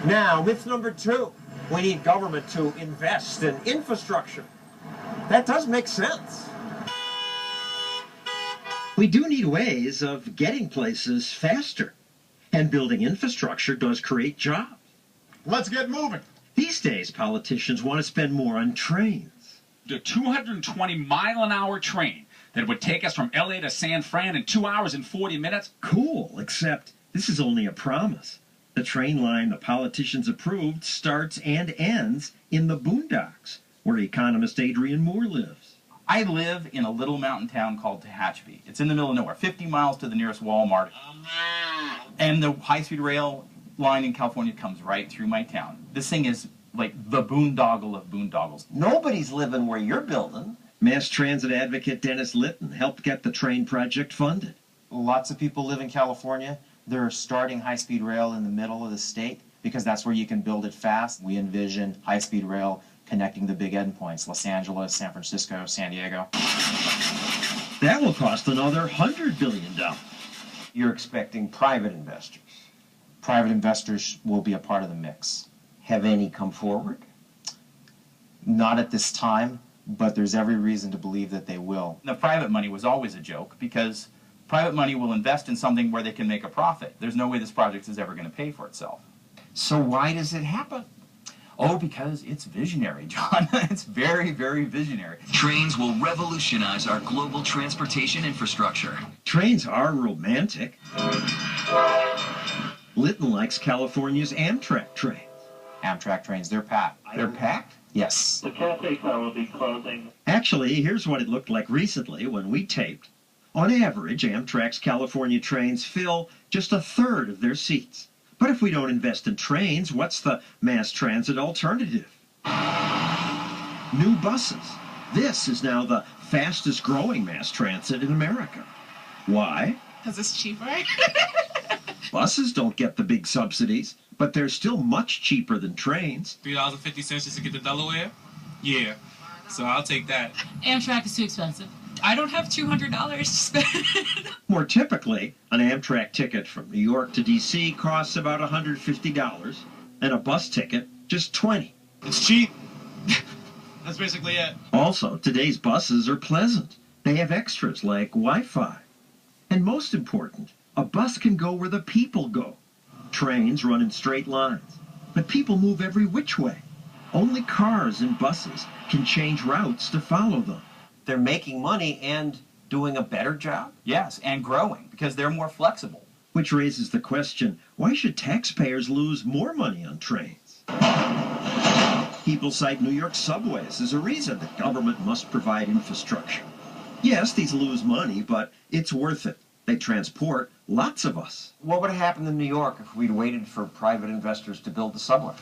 Now, myth number 2. We need government to invest in infrastructure. That does make sense. We do need ways of getting places faster. And building infrastructure does create jobs. Let's get moving. These days, politicians want to spend more on trains. The 220-mile-an-hour train that would take us from L.A. to San Fran in 2 hours and 40 minutes. Cool, except this is only a promise. The train line the politicians approved starts and ends in the boondocks, where economist Adrian Moore lives. I live in a little mountain town called Tehachapi. It's in the middle of nowhere, 50 miles to the nearest Walmart. And the high-speed rail line in California comes right through my town. This thing is like the boondoggle of boondoggles. Nobody's living where you're building. Mass transit advocate Dennis Litton helped get the train project funded. Lots of people live in California. They're starting high-speed rail in the middle of the state because that's where you can build it fast. We envision high-speed rail connecting the big endpoints, Los Angeles, San Francisco, San Diego. That will cost another $100 billion. You're expecting private investors. Private investors will be a part of the mix. Have any come forward? Not at this time, but there's every reason to believe that they will. The private money was always a joke because private money will invest in something where they can make a profit. There's no way this project is ever going to pay for itself. So why does it happen? Oh, because it's visionary, John. It's very, very visionary. Trains will revolutionize our global transportation infrastructure. Trains are romantic. Litton likes California's Amtrak trains. Amtrak trains, they're packed. They're packed? Yes. The cafe car will be closing. Actually, here's what it looked like recently when we taped. On average, Amtrak's California trains fill just a third of their seats. But if we don't invest in trains, what's the mass transit alternative? New buses. This is now the fastest growing mass transit in America. Why? Because it's cheaper. Buses don't get the big subsidies, but they're still much cheaper than trains. $3.50 just to get to Delaware? Yeah, so I'll take that. Amtrak is too expensive. I don't have $200 to spend. More typically, an Amtrak ticket from New York to D.C. costs about $150, and a bus ticket just $20. It's cheap. That's basically it. Also, today's buses are pleasant. They have extras like Wi-Fi. And most important, a bus can go where the people go. Trains run in straight lines, but people move every which way. Only cars and buses can change routes to follow them. They're making money and doing a better job? Yes, and growing, because they're more flexible. Which raises the question, why should taxpayers lose more money on trains? People cite New York subways as a reason that government must provide infrastructure. Yes, these lose money, but it's worth it. They transport lots of us. What would have happened in New York if we'd waited for private investors to build the subway?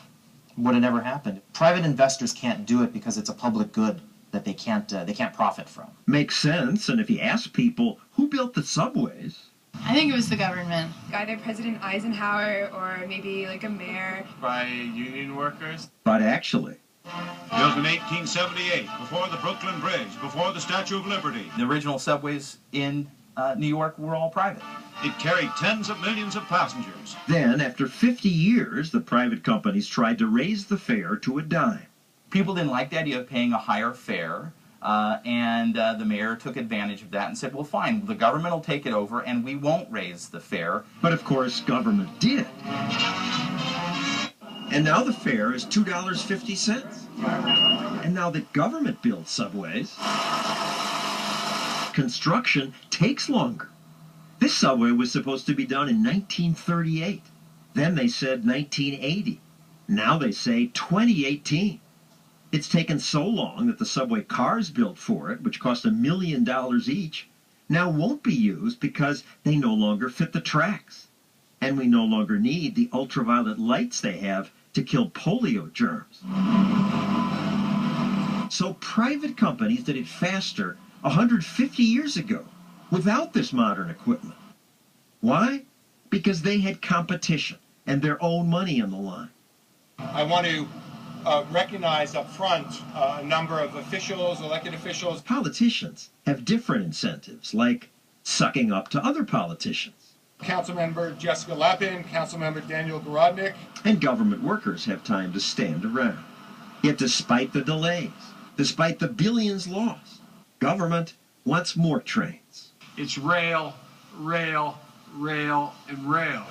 Would have never happened. Private investors can't do it because it's a public good that they can't profit from. Makes sense, and if you ask people who built the subways, I think it was the government. Either President Eisenhower or maybe like a mayor. By union workers? but actually, Built in 1878, before the Brooklyn Bridge, before the Statue of Liberty. The original subways in New York were all private. It carried tens of millions of passengers. then after 50 years, the private companies tried to raise the fare to a dime. People didn't like the idea of paying a higher fare, and the mayor took advantage of that and said, well, fine, the government will take it over and we won't raise the fare. But of course, government did. And now the fare is $2.50. And now that government builds subways, construction takes longer. This subway was supposed to be done in 1938. Then they said 1980. Now they say 2018. It's taken so long that the subway cars built for it, which cost $1 million each, now won't be used because they no longer fit the tracks. And we no longer need the ultraviolet lights they have to kill polio germs. So private companies did it faster 150 years ago without this modern equipment. Why? Because they had competition and their own money on the line. I want to recognize up front a number of officials, elected officials. Politicians have different incentives, like sucking up to other politicians. Councilmember Jessica Lappin, Councilmember Daniel Garodnick. And government workers have time to stand around. Yet despite the delays, despite the billions lost, government wants more trains. It's rail, rail, rail, and rail.